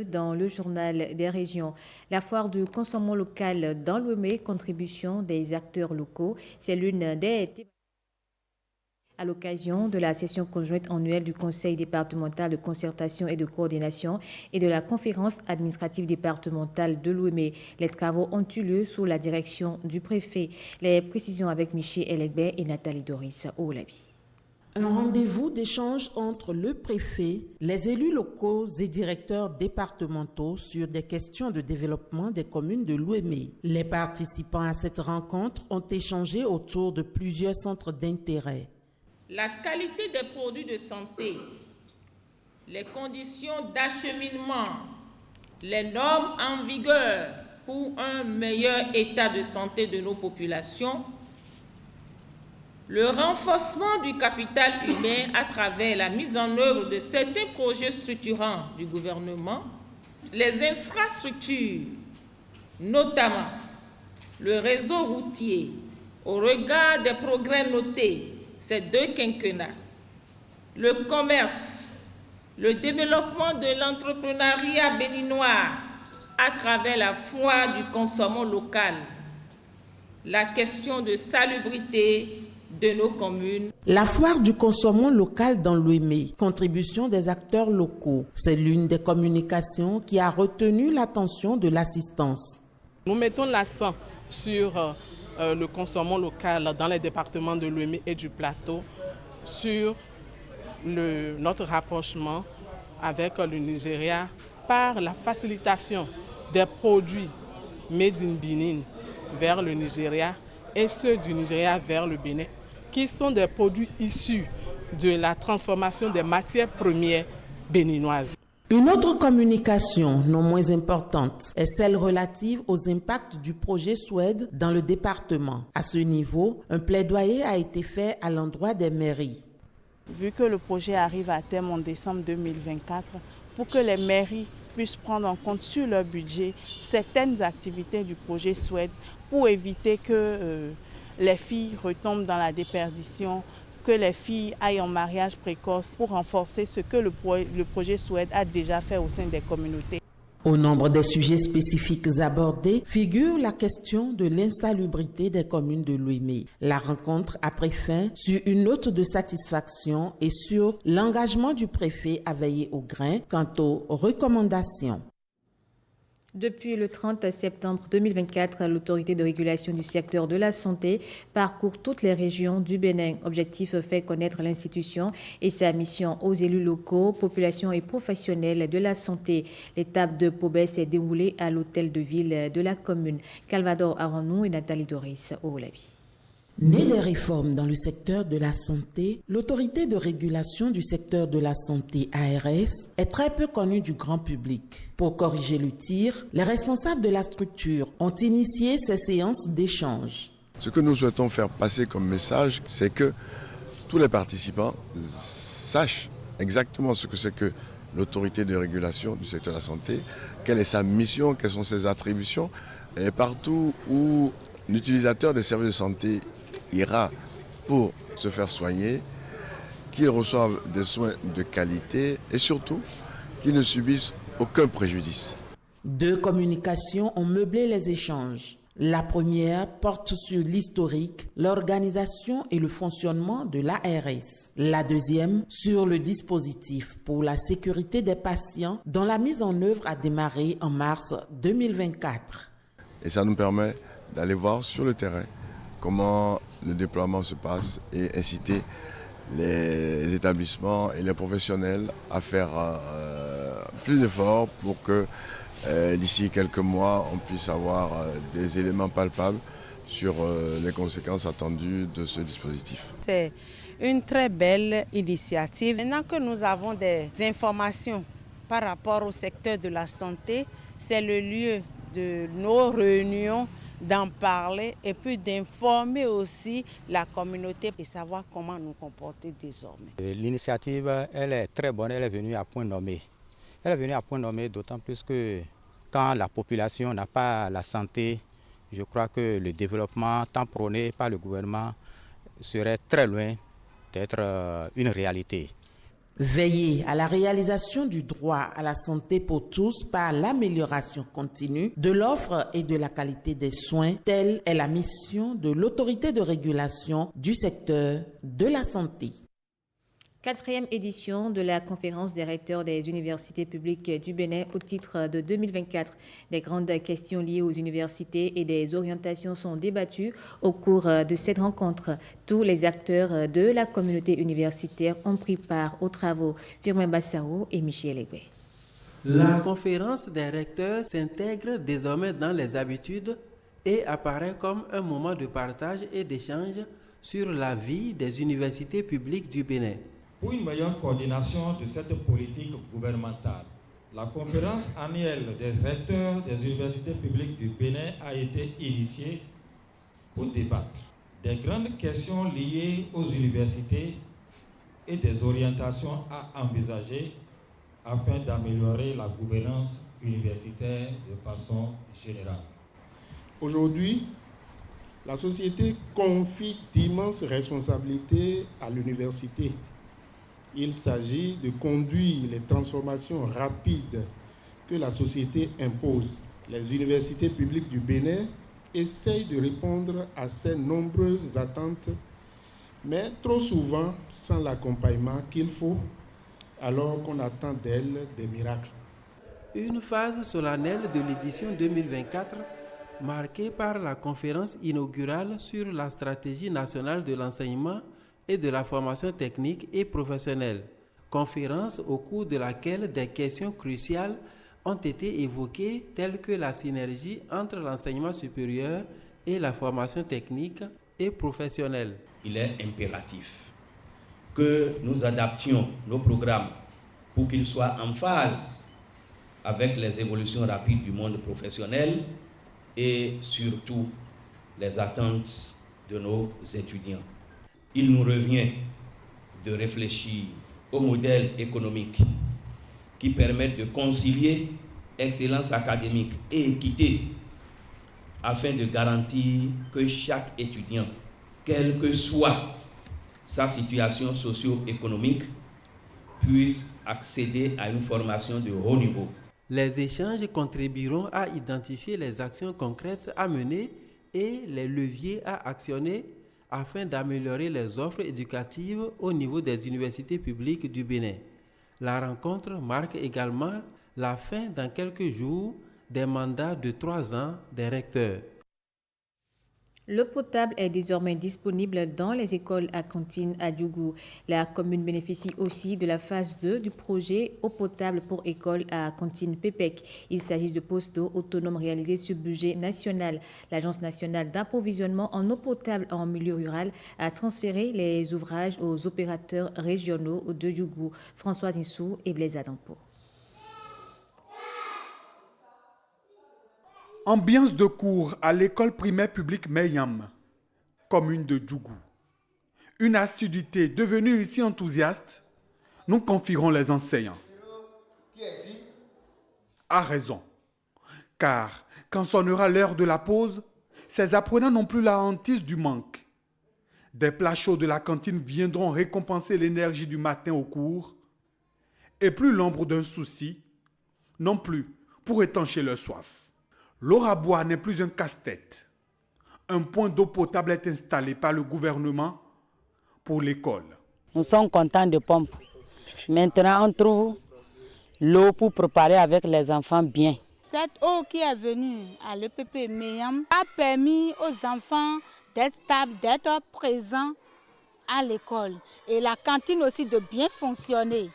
Dans le journal des régions, la foire du consommant local dans l'Ouémé, contribution des acteurs locaux, c'est l'une des thématiques à l'occasion de la session conjointe annuelle du Conseil départemental de concertation et de coordination et de la conférence administrative départementale de l'Ouémé. Les travaux ont eu lieu sous la direction du préfet. Les précisions avec Michel Elegbert et Nathalie Doris Oulabi. Un rendez-vous d'échange entre le préfet, les élus locaux et directeurs départementaux sur des questions de développement des communes de l'Ouémé. Les participants à cette rencontre ont échangé autour de plusieurs centres d'intérêt. La qualité des produits de santé, les conditions d'acheminement, les normes en vigueur pour un meilleur état de santé de nos populations, le renforcement du capital humain à travers la mise en œuvre de certains projets structurants du gouvernement, les infrastructures, notamment le réseau routier, au regard des progrès notés ces deux quinquennats, le commerce, le développement de l'entrepreneuriat béninois à travers la foire du consommant local, la question de salubrité de nos communes. La foire du consommant local dans l'Ouémé, contribution des acteurs locaux, c'est l'une des communications qui a retenu l'attention de l'assistance. Nous mettons l'accent sur le consommant local dans les départements de l'Ouémé et du Plateau, sur notre rapprochement avec le Nigeria par la facilitation des produits made in Benin vers le Nigeria et ceux du Nigeria vers le Bénin, qui sont des produits issus de la transformation des matières premières béninoises. Une autre communication, non moins importante, est celle relative aux impacts du projet Suède dans le département. À ce niveau, un plaidoyer a été fait à l'endroit des mairies. Vu que le projet arrive à terme en décembre 2024, pour que les mairies puissent prendre en compte sur leur budget certaines activités du projet Suède pour éviter que les filles retombent dans la déperdition, que les filles aillent en mariage précoce pour renforcer ce que le projet Suède a déjà fait au sein des communautés. Au nombre des sujets spécifiques abordés figure la question de l'insalubrité des communes de l'Ouémé. La rencontre a pris fin sur une note de satisfaction et sur l'engagement du préfet à veiller au grain quant aux recommandations. Depuis le 30 septembre 2024, l'autorité de régulation du secteur de la santé parcourt toutes les régions du Bénin. Objectif faire connaître l'institution et sa mission aux élus locaux, populations et professionnels de la santé. L'étape de Pobet s'est déroulée à l'hôtel de ville de la commune. Calvador Aronou et Nathalie Doris Oulabi. Née des réformes dans le secteur de la santé, l'autorité de régulation du secteur de la santé ARS est très peu connue du grand public. Pour corriger le tir, les responsables de la structure ont initié ces séances d'échange. Ce que nous souhaitons faire passer comme message, c'est que tous les participants sachent exactement ce que c'est que l'autorité de régulation du secteur de la santé, quelle est sa mission, quelles sont ses attributions, et partout où l'utilisateur des services de santé ira pour se faire soigner, qu'il reçoive des soins de qualité et surtout qu'il ne subisse aucun préjudice. Deux communications ont meublé les échanges. La première porte sur l'historique, l'organisation et le fonctionnement de l'ARS. La deuxième sur le dispositif pour la sécurité des patients dont la mise en œuvre a démarré en mars 2024. Et ça nous permet d'aller voir sur le terrain comment le déploiement se passe et inciter les établissements et les professionnels à faire plus d'efforts pour que d'ici quelques mois, on puisse avoir des éléments palpables sur les conséquences attendues de ce dispositif. C'est une très belle initiative. Maintenant que nous avons des informations par rapport au secteur de la santé, c'est le lieu de nos réunions d'en parler et puis d'informer aussi la communauté et savoir comment nous comporter désormais. L'initiative, elle est très bonne, elle est venue à point nommé. Elle est venue à point nommé d'autant plus que quand la population n'a pas la santé, je crois que le développement tant prôné par le gouvernement serait très loin d'être une réalité. Veiller à la réalisation du droit à la santé pour tous par l'amélioration continue de l'offre et de la qualité des soins, telle est la mission de l'autorité de régulation du secteur de la santé. 4e édition de la conférence des recteurs des universités publiques du Bénin au titre de 2024. Des grandes questions liées aux universités et des orientations sont débattues au cours de cette rencontre. Tous les acteurs de la communauté universitaire ont pris part aux travaux. Firmin Bassao et Michel Egbe. La conférence des recteurs s'intègre désormais dans les habitudes et apparaît comme un moment de partage et d'échange sur la vie des universités publiques du Bénin. Pour une meilleure coordination de cette politique gouvernementale, la conférence annuelle des recteurs des universités publiques du Bénin a été initiée pour débattre des grandes questions liées aux universités et des orientations à envisager afin d'améliorer la gouvernance universitaire de façon générale. Aujourd'hui, la société confie d'immenses responsabilités à l'université. Il s'agit de conduire les transformations rapides que la société impose. Les universités publiques du Bénin essayent de répondre à ces nombreuses attentes, mais trop souvent sans l'accompagnement qu'il faut, alors qu'on attend d'elles des miracles. Une phase solennelle de l'édition 2024 marquée par la conférence inaugurale sur la stratégie nationale de l'enseignement et de la formation technique et professionnelle, conférence au cours de laquelle des questions cruciales ont été évoquées telles que la synergie entre l'enseignement supérieur et la formation technique et professionnelle. Il est impératif que nous adaptions nos programmes pour qu'ils soient en phase avec les évolutions rapides du monde professionnel et surtout les attentes de nos étudiants. Il nous revient de réfléchir au modèle économique qui permette de concilier excellence académique et équité afin de garantir que chaque étudiant, quelle que soit sa situation socio-économique, puisse accéder à une formation de haut niveau. Les échanges contribueront à identifier les actions concrètes à mener et les leviers à actionner afin d'améliorer les offres éducatives au niveau des universités publiques du Bénin. La rencontre marque également la fin dans quelques jours des mandats de 3 ans des recteurs. L'eau potable est désormais disponible dans les écoles à cantine à Djougou. La commune bénéficie aussi de la phase 2 du projet eau potable pour école à cantine PEPEC. Il s'agit de postes d'eau autonomes réalisés sur budget national. L'Agence nationale d'approvisionnement en eau potable en milieu rural a transféré les ouvrages aux opérateurs régionaux de Djougou, Françoise Insou et Blaise Adampo. Ambiance de cours à l'école primaire publique Meyam, commune de Djougou. Une assiduité devenue ici enthousiaste, nous confierons les enseignants. A raison, car quand sonnera l'heure de la pause, ces apprenants n'ont plus la hantise du manque. Des plats chauds de la cantine viendront récompenser l'énergie du matin au cours, et plus l'ombre d'un souci, non plus pour étancher leur soif. L'eau à boire n'est plus un casse-tête. Un point d'eau potable est installé par le gouvernement pour l'école. Nous sommes contents de pompe. Maintenant, on trouve l'eau pour préparer avec les enfants bien. Cette eau qui est venue à l'EPP Meyam a permis aux enfants d'être stables, d'être présents à l'école. Et la cantine aussi de bien fonctionner.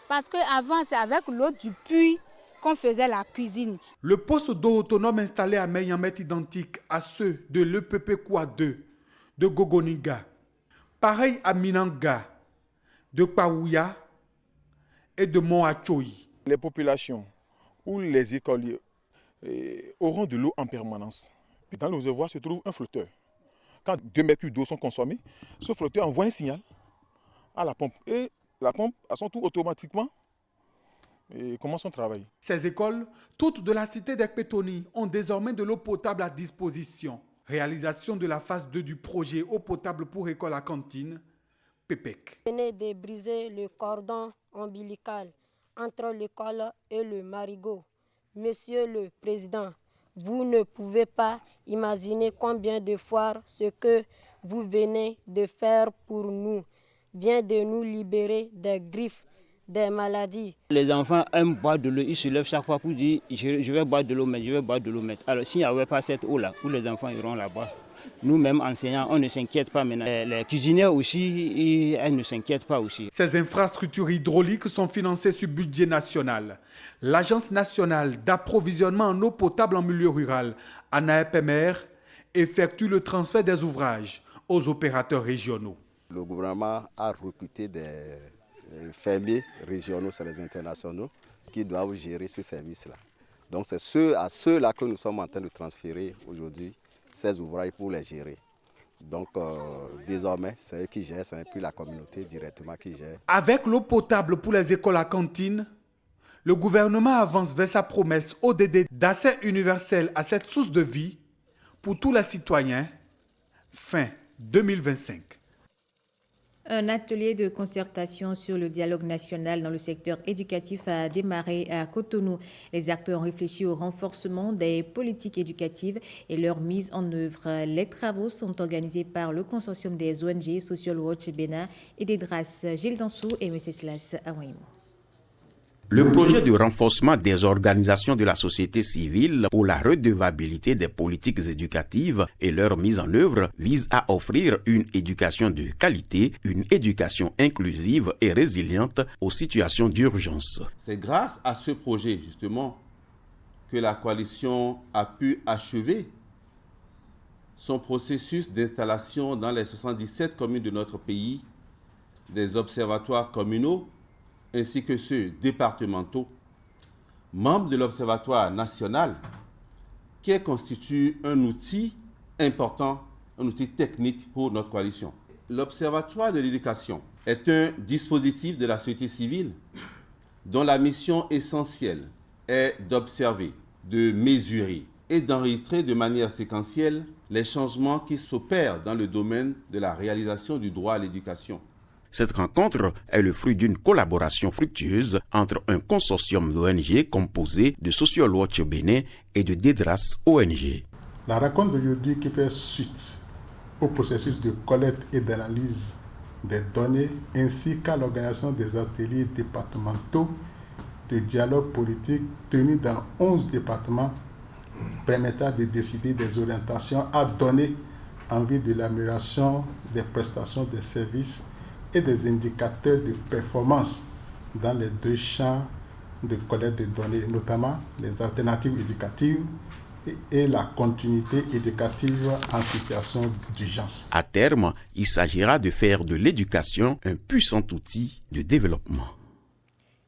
Parce qu'avant, c'est avec l'eau du puits qu'on faisait la cuisine. Le poste d'eau autonome installé à Meyam est identique à ceux de l'EPP Kwa 2, de Gogoniga. Pareil à Minanga, de Paouya et de Moachoyi. Les populations ou les écoliers auront de l'eau en permanence. Dans le réservoir se trouve un flotteur. Quand 2 mètres cubes d'eau sont consommés, ce flotteur envoie un signal à la pompe. Et la pompe, à son tour, automatiquement, commence son travail. Ces écoles, toutes de la cité d'Ekpetoni, ont désormais de l'eau potable à disposition. Réalisation de la phase 2 du projet eau potable pour école à cantine PEPEC. Venez de briser le cordon ombilical entre l'école et le marigot. Monsieur le Président, vous ne pouvez pas imaginer combien de fois ce que vous venez de faire pour nous vient de nous libérer des griffes, des maladies. Les enfants aiment boire de l'eau, ils se lèvent chaque fois pour dire je vais boire de l'eau, mais je vais boire de l'eau. Alors s'il n'y avait pas cette eau-là, où les enfants iront là-bas. Nous-mêmes, enseignants, on ne s'inquiète pas maintenant. Les cuisinières aussi, elles ne s'inquiètent pas aussi. Ces infrastructures hydrauliques sont financées sur budget national. L'Agence nationale d'approvisionnement en eau potable en milieu rural, ANAEPMR, effectue le transfert des ouvrages aux opérateurs régionaux. Le gouvernement a recruté des fermiers régionaux, c'est les internationaux, qui doivent gérer ce service-là. Donc c'est à ceux-là que nous sommes en train de transférer aujourd'hui ces ouvrages pour les gérer. Donc désormais, c'est eux qui gèrent, ce n'est plus la communauté directement qui gère. Avec l'eau potable pour les écoles à cantine, le gouvernement avance vers sa promesse ODD d'accès universel à cette source de vie pour tous les citoyens fin 2025. Un atelier de concertation sur le dialogue national dans le secteur éducatif a démarré à Cotonou. Les acteurs ont réfléchi au renforcement des politiques éducatives et leur mise en œuvre. Les travaux sont organisés par le consortium des ONG Social Watch Bénin et des DRAS Gilles Dansou et M. Slas Aouaïmo. Le projet de renforcement des organisations de la société civile pour la redevabilité des politiques éducatives et leur mise en œuvre vise à offrir une éducation de qualité, une éducation inclusive et résiliente aux situations d'urgence. C'est grâce à ce projet, justement, que la coalition a pu achever son processus d'installation dans les 77 communes de notre pays, des observatoires communaux, ainsi que ceux départementaux, membres de l'Observatoire national, qui constitue un outil important, un outil technique pour notre coalition. L'Observatoire de l'éducation est un dispositif de la société civile dont la mission essentielle est d'observer, de mesurer et d'enregistrer de manière séquentielle les changements qui s'opèrent dans le domaine de la réalisation du droit à l'éducation. Cette rencontre est le fruit d'une collaboration fructueuse entre un consortium d'ONG composé de Social Watch Bénin et de DEDRAS ONG. La rencontre d'aujourd'hui qui fait suite au processus de collecte et d'analyse des données ainsi qu'à l'organisation des ateliers départementaux de dialogue politique tenus dans 11 départements permettant de décider des orientations à donner en vue de l'amélioration des prestations des services et des indicateurs de performance dans les deux champs de collecte de données, notamment les alternatives éducatives et la continuité éducative en situation d'urgence. À terme, il s'agira de faire de l'éducation un puissant outil de développement.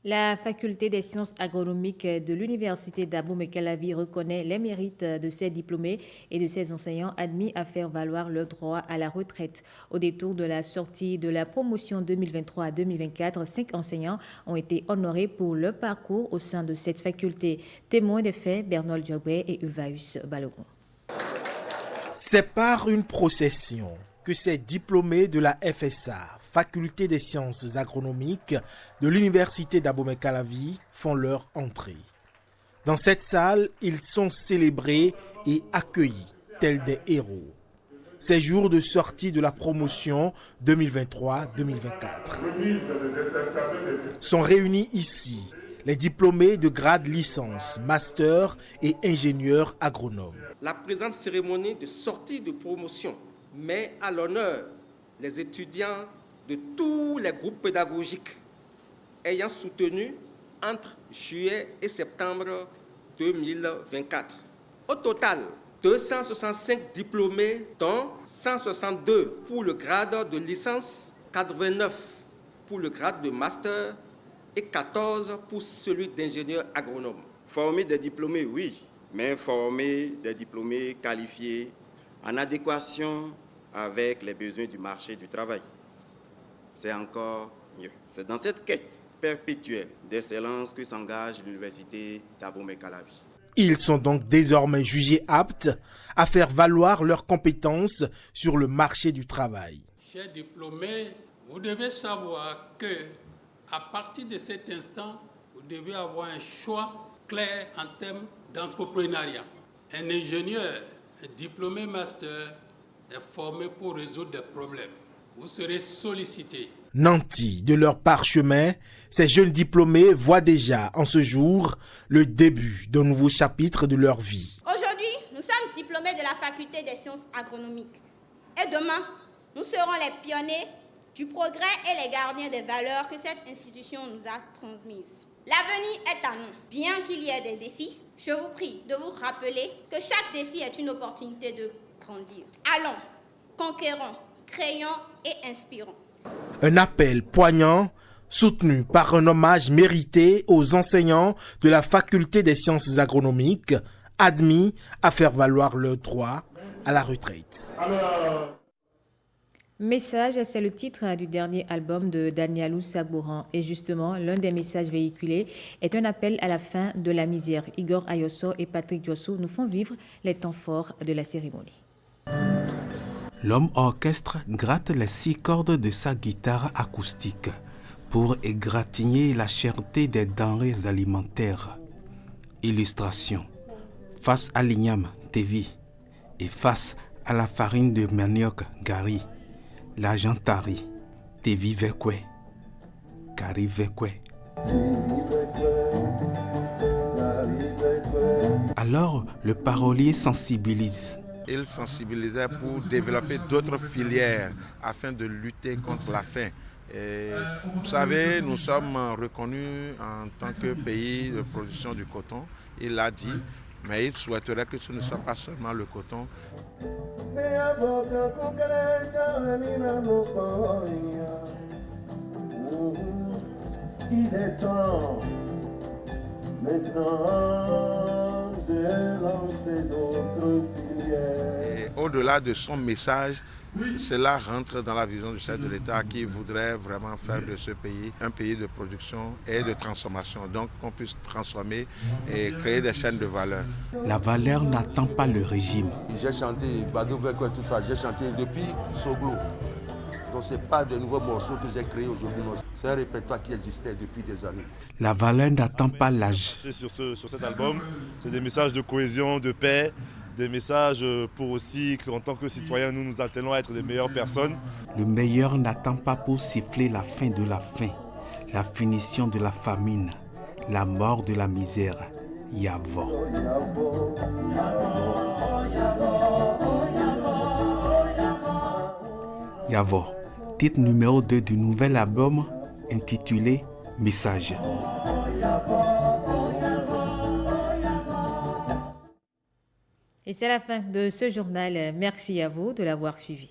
La faculté des sciences agronomiques de l'université d'Abomey-Calavi reconnaît les mérites de ses diplômés et de ses enseignants admis à faire valoir leur droit à la retraite. Au détour de la sortie de la promotion 2023 à 2024, 5 enseignants ont été honorés pour leur parcours au sein de cette faculté. Témoins des faits, Bernol Diobé et Ulvaeus Balogun. C'est par une procession que ces diplômés de la FSA, Faculté des sciences agronomiques de l'université d'Abomey-Calavi, font leur entrée. Dans cette salle, ils sont célébrés et accueillis tels des héros. Ces jours de sortie de la promotion 2023-2024 sont réunis ici les diplômés de grade licence, master et ingénieurs agronomes. La présente cérémonie de sortie de promotion met à l'honneur les étudiants de tous les groupes pédagogiques ayant soutenu entre juillet et septembre 2024. Au total, 265 diplômés, dont 162 pour le grade de licence, 89 pour le grade de master et 14 pour celui d'ingénieur agronome. Former des diplômés, oui, mais former des diplômés qualifiés en adéquation avec les besoins du marché du travail. C'est encore mieux. C'est dans cette quête perpétuelle d'excellence que s'engage l'université d'Abomey-Calavi. Ils sont donc désormais jugés aptes à faire valoir leurs compétences sur le marché du travail. Chers diplômés, Vous devez savoir que à partir de cet instant, vous devez avoir un choix clair en termes d'entrepreneuriat. Un ingénieur, un diplômé master est formé pour résoudre des problèmes. Vous serez sollicité. Nantis de leur parchemin, ces jeunes diplômés voient déjà en ce jour le début d'un nouveau chapitre de leur vie. Aujourd'hui, nous sommes diplômés de la faculté des sciences agronomiques. Et demain, nous serons les pionniers du progrès et les gardiens des valeurs que cette institution nous a transmises. L'avenir est à nous. Bien qu'il y ait des défis, je vous prie de vous rappeler que chaque défi est une opportunité de grandir. Allons, conquérons, créons et inspirons. Un appel poignant, soutenu par un hommage mérité aux enseignants de la faculté des sciences agronomiques, admis à faire valoir leur droit à la retraite. Message, c'est le titre du dernier album de Danielou Sagbouran. Et justement, l'un des messages véhiculés est un appel à la fin de la misère. Igor Ayosso et Patrick Diosso nous font vivre les temps forts de la cérémonie. L'homme orchestre gratte les 6 cordes de sa guitare acoustique pour égratigner la cherté des denrées alimentaires. Illustration. Face à l'igname, Tevi, et face à la farine de manioc, Gari, l'argent tari, Tevi vekwe, Gari vekwe. Alors, le parolier sensibilise. Il sensibilisait pour développer d'autres filières afin de lutter contre la faim. Et vous savez, nous sommes reconnus en tant que pays de production du coton. Il l'a dit, mais il souhaiterait que ce ne soit pas seulement le coton. Il est temps maintenant de lancer d'autres filières. Et au-delà de son message, cela rentre dans la vision du chef de l'État qui voudrait vraiment faire de ce pays un pays de production et de transformation. Donc qu'on puisse transformer et créer des chaînes de valeur. La valeur n'attend pas le régime. J'ai chanté Badou Vekwe, tout ça, j'ai chanté depuis Soglo. Donc ce n'est pas de nouveaux morceaux que j'ai créés aujourd'hui, c'est un répertoire qui existait depuis des années. La valeur n'attend pas l'âge. Sur cet album, c'est des messages de cohésion, de paix, des messages pour aussi qu'en tant que citoyens, nous atteignons à être des meilleures personnes. Le meilleur n'attend pas pour siffler la fin de la faim, la finition de la famine, la mort de la misère. Yavo. Yavo, titre numéro 2 du nouvel album intitulé Message. Et c'est la fin de ce journal. Merci à vous de l'avoir suivi.